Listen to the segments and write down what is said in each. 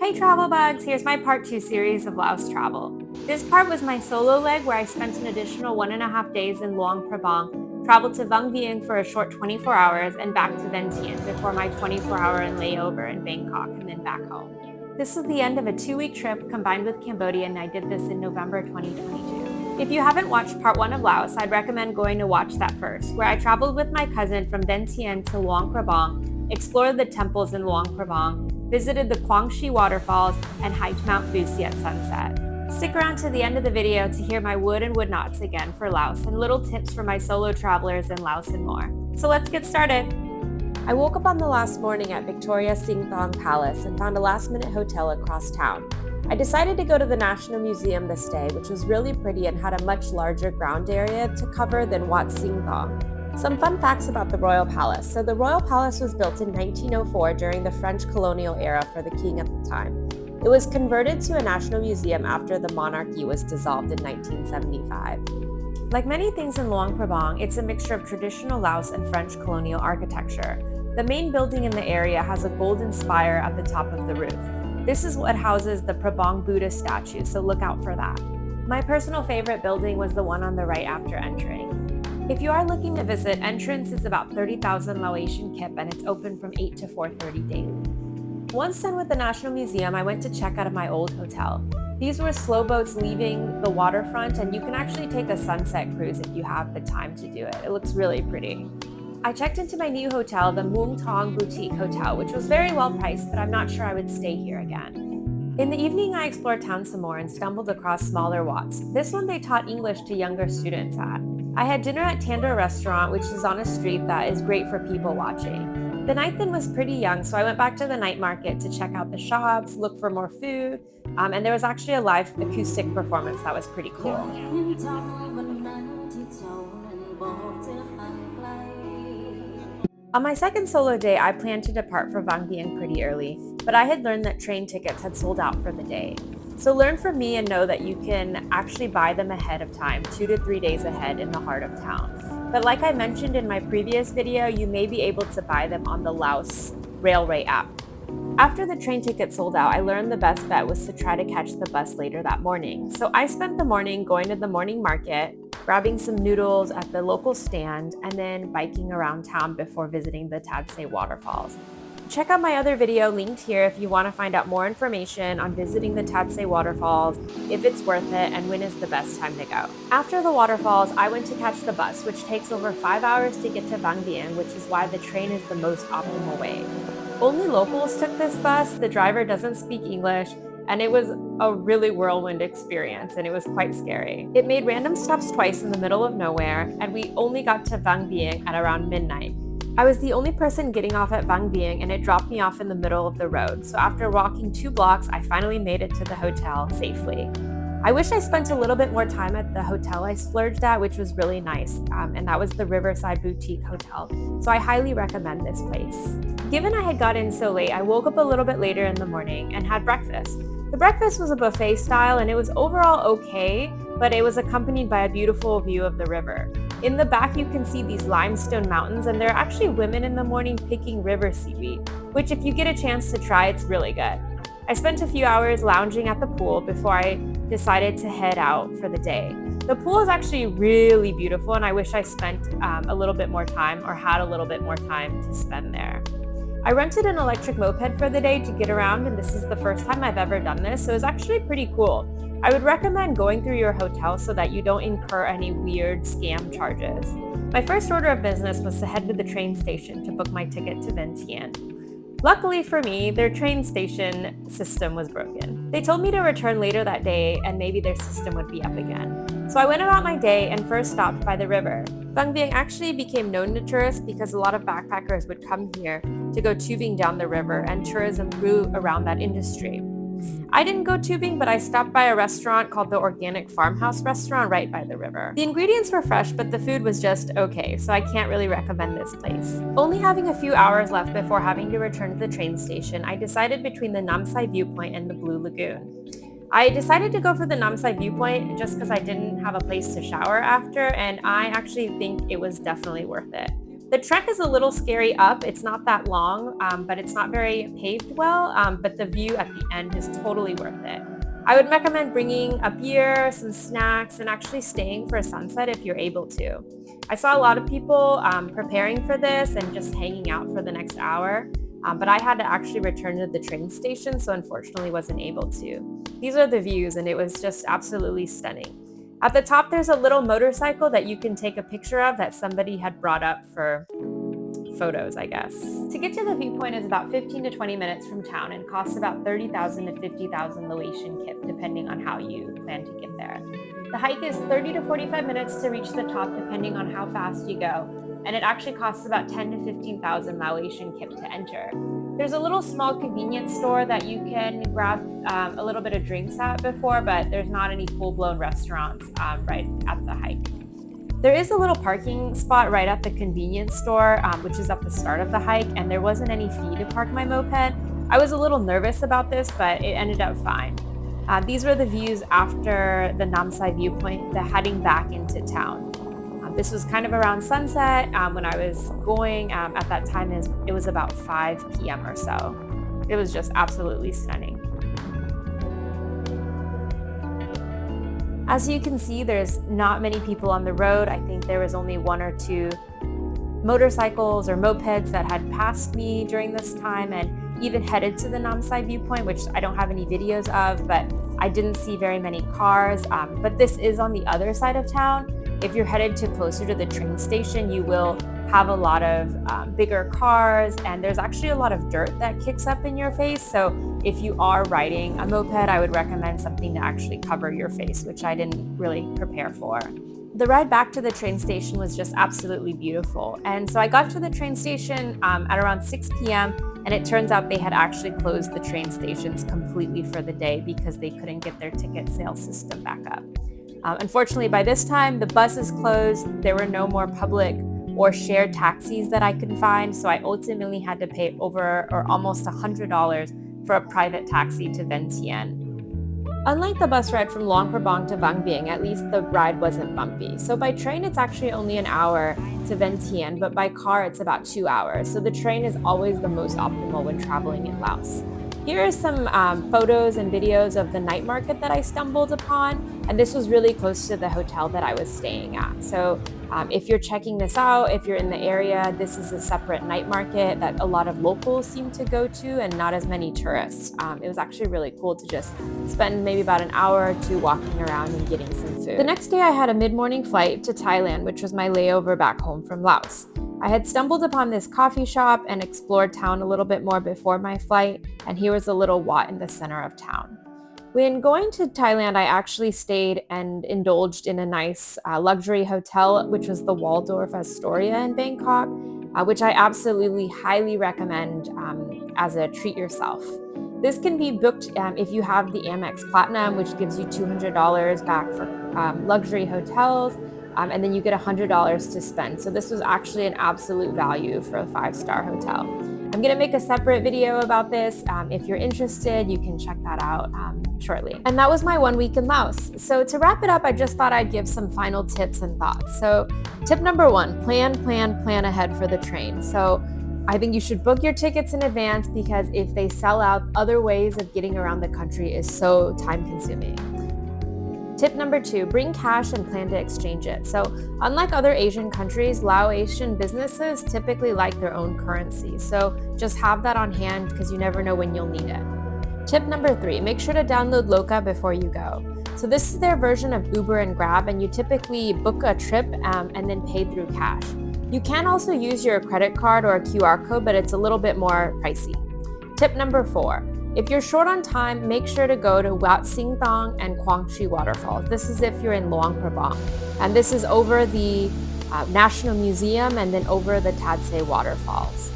Hey travel bugs, here's my part 2 series of Laos Travel. This part was my solo leg where I spent an additional 1.5 days in Luang Prabang, traveled to Vang Vieng for a short 24 hours, and back to Vientiane before my 24-hour layover in Bangkok and then back home. This was the end of a 2-week trip combined with Cambodia, and I did this in November 2022. If you haven't watched part 1 of Laos, I'd recommend going to watch that first, where I traveled with my cousin from Vientiane to Luang Prabang, explored the temples in Luang Prabang, visited the Quang Shi Waterfalls, and hiked Mount Fuji at sunset. Stick around to the end of the video to hear my would and would nots again for Laos and little tips for my solo travelers in Laos and more. So let's get started. I woke up on the last morning at Victoria Singthong Palace and found a last-minute hotel across town. I decided to go to the National Museum this day, which was really pretty and had a much larger ground area to cover than Wat Singthong. Some fun facts about the Royal Palace. So the Royal Palace was built in 1904 during the French colonial era for the king at the time. It was converted to a national museum after the monarchy was dissolved in 1975. Like many things in Luang Prabang, it's a mixture of traditional Laos and French colonial architecture. The main building in the area has a golden spire at the top of the roof. This is what houses the Prabang Buddha statue, so look out for that. My personal favorite building was the one on the right after entering. If you are looking to visit, entrance is about 30,000 Laotian kip and it's open from 8 to 4:30 daily. Once done with the National Museum, I went to check out of my old hotel. These were slow boats leaving the waterfront, and you can actually take a sunset cruise if you have the time to do it. It looks really pretty. I checked into my new hotel, the Muang Thong Boutique Hotel, which was very well priced, but I'm not sure I would stay here again. In the evening, I explored town some more and stumbled across smaller Wats. This one they taught English to younger students at. I had dinner at Tandoor Restaurant, which is on a street that is great for people watching. The night then was pretty young, so I went back to the night market to check out the shops, look for more food, and there was actually a live acoustic performance that was pretty cool. On my second solo day, I planned to depart for Vang Vieng pretty early, but I had learned that train tickets had sold out for the day. So learn from me and know that you can actually buy them ahead of time, 2 to 3 days ahead in the heart of town. But like I mentioned in my previous video, you may be able to buy them on the Laos Railway app. After the train ticket sold out, I learned the best bet was to try to catch the bus later that morning. So I spent the morning going to the morning market, grabbing some noodles at the local stand, and then biking around town before visiting the Tad Sae Waterfalls. Check out my other video linked here if you want to find out more information on visiting the Tad Sae Waterfalls, if it's worth it, and when is the best time to go. After the waterfalls, I went to catch the bus, which takes over 5 hours to get to Vang Vieng, which is why the train is the most optimal way. Only locals took this bus, the driver doesn't speak English, and it was a really whirlwind experience, and it was quite scary. It made random stops twice in the middle of nowhere, and we only got to Vang Vieng at around midnight. I was the only person getting off at Vang Vieng, and it dropped me off in the middle of the road. So after walking 2 blocks, I finally made it to the hotel safely. I wish I spent a little bit more time at the hotel I splurged at, which was really nice, and that was the Riverside Boutique Hotel. So I highly recommend this place. Given I had got in so late, I woke up a little bit later in the morning and had breakfast. The breakfast was a buffet style, and it was overall okay, but it was accompanied by a beautiful view of the river. In the back, you can see these limestone mountains, and there are actually women in the morning picking river seaweed, which if you get a chance to try, it's really good. I spent a few hours lounging at the pool before I decided to head out for the day. The pool is actually really beautiful, and I wish I spent a little bit more time or had a little bit more time to spend there. I rented an electric moped for the day to get around, and this is the first time I've ever done this, so it was actually pretty cool. I would recommend going through your hotel so that you don't incur any weird scam charges. My first order of business was to head to the train station to book my ticket to Vientiane. Luckily for me, their train station system was broken. They told me to return later that day and maybe their system would be up again. So I went about my day and first stopped by the river. Vang Vieng actually became known to tourists because a lot of backpackers would come here to go tubing down the river, and tourism grew around that industry. I didn't go tubing, but I stopped by a restaurant called the Organic Farmhouse Restaurant right by the river. The ingredients were fresh, but the food was just okay, so I can't really recommend this place. Only having a few hours left before having to return to the train station, I decided between the Nam Xay Viewpoint and the Blue Lagoon. I decided to go for the Nam Xay Viewpoint just because I didn't have a place to shower after, and I actually think it was definitely worth it. The trek is a little scary up. It's not that long, but it's not very paved well, but the view at the end is totally worth it. I would recommend bringing a beer, some snacks, and actually staying for a sunset if you're able to. I saw a lot of people preparing for this and just hanging out for the next hour, but I had to actually return to the train station, so unfortunately wasn't able to. These are the views, and it was just absolutely stunning. At the top, there's a little motorcycle that you can take a picture of that somebody had brought up for photos, I guess. To get to the viewpoint is about 15 to 20 minutes from town and costs about 30,000 to 50,000 Laotian kip, depending on how you plan to get there. The hike is 30 to 45 minutes to reach the top, depending on how fast you go, and it actually costs about 10 to 15,000 Laotian kip to enter. There's a little small convenience store that you can grab a little bit of drinks at before, but there's not any full-blown restaurants right at the hike. There is a little parking spot right at the convenience store, which is at the start of the hike, and there wasn't any fee to park my moped. I was a little nervous about this, but it ended up fine. These were the views after the Nam Xay Viewpoint, heading back into town. This was kind of around sunset when I was going. At that time, it was about 5 p.m. or so. It was just absolutely stunning. As you can see, there's not many people on the road. I think there was only 1 or 2 motorcycles or mopeds that had passed me during this time and even headed to the Nam Xay Viewpoint, which I don't have any videos of, but I didn't see very many cars. But this is on the other side of town. If you're headed closer to the train station, you will have a lot of bigger cars, and there's actually a lot of dirt that kicks up in your face. So if you are riding a moped, I would recommend something to actually cover your face, which I didn't really prepare for. The ride back to the train station was just absolutely beautiful. And so I got to the train station at around 6 p.m. and it turns out they had actually closed the train stations completely for the day because they couldn't get their ticket sales system back up. Unfortunately, by this time, the bus is closed. There were no more public or shared taxis that I could find, so I ultimately had to pay over or almost $100 for a private taxi to Vientiane. Unlike the bus ride from Luang Prabang to Vang Vieng, at least the ride wasn't bumpy. So by train, it's actually only an hour to Vientiane, but by car, it's about 2 hours. So the train is always the most optimal when traveling in Laos. Here are some photos and videos of the night market that I stumbled upon, and this was really close to the hotel that I was staying at. So if you're checking this out, if you're in the area, this is a separate night market that a lot of locals seem to go to and not as many tourists. It was actually really cool to just spend maybe about an hour or 2 walking around and getting some food. The next day I had a mid-morning flight to Thailand, which was my layover back home from Laos. I had stumbled upon this coffee shop and explored town a little bit more before my flight, and here was a little wat in the center of town. When going to Thailand, I actually stayed and indulged in a nice luxury hotel, which was the Waldorf Astoria in Bangkok, which I absolutely highly recommend as a treat yourself. This can be booked if you have the Amex Platinum, which gives you $200 back for luxury hotels, and then you get $100 to spend. So this was actually an absolute value for a 5-star hotel. I'm gonna make a separate video about this. If you're interested, you can check that out shortly. And that was my 1 week in Laos. So to wrap it up, I just thought I'd give some final tips and thoughts. So tip number 1, plan ahead for the train. So I think you should book your tickets in advance because if they sell out, other ways of getting around the country is so time consuming. Tip number 2, bring cash and plan to exchange it. So unlike other Asian countries, Laotian businesses typically like their own currency. So just have that on hand because you never know when you'll need it. Tip number 3, make sure to download Loca before you go. So this is their version of Uber and Grab, and you typically book a trip and then pay through cash. You can also use your credit card or a QR code, but it's a little bit more pricey. Tip number 4, if you're short on time, make sure to go to Wat Sing Thong and Quang Tri Waterfalls. This is if you're in Luang Prabang. And this is over the National Museum and then over the Tad Sae Waterfalls.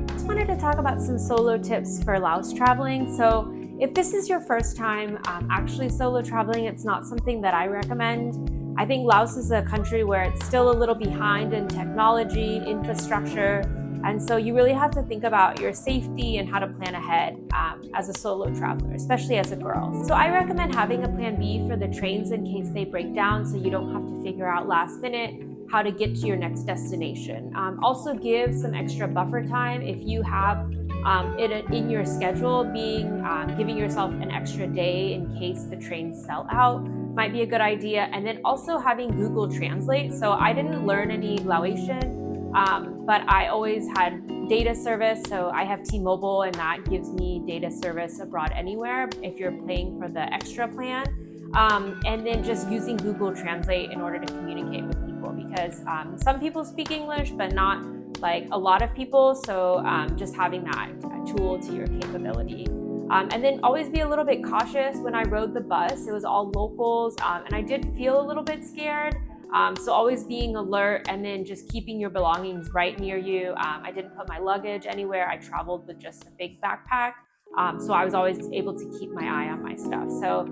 Just wanted to talk about some solo tips for Laos traveling. So if this is your first time actually solo traveling, it's not something that I recommend. I think Laos is a country where it's still a little behind in technology, infrastructure, and so you really have to think about your safety and how to plan ahead as a solo traveler, especially as a girl. So I recommend having a plan B for the trains in case they break down so you don't have to figure out last minute how to get to your next destination. Also give some extra buffer time if you have it in your schedule, giving yourself an extra day in case the trains sell out might be a good idea. And then also having Google Translate. So I didn't learn any Laotian, but I always had data service. So I have T-Mobile, and that gives me data service abroad anywhere if you're paying for the extra plan. And then just using Google Translate in order to communicate with people, because some people speak English, but not like a lot of people. So just having that tool to your capability. And then always be a little bit cautious. When I rode the bus, it was all locals, and I did feel a little bit scared. So always being alert, and then just keeping your belongings right near you. I didn't put my luggage anywhere. I traveled with just a big backpack. So I was always able to keep my eye on my stuff. So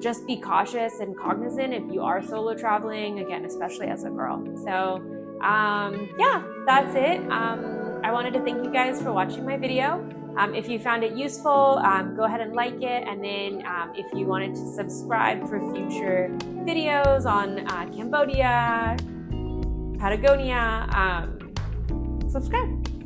just be cautious and cognizant if you are solo traveling, again, especially as a girl. So yeah, that's it. I wanted to thank you guys for watching my video. If you found it useful, go ahead and like it. And then if you wanted to subscribe for future videos on Cambodia, Patagonia, subscribe.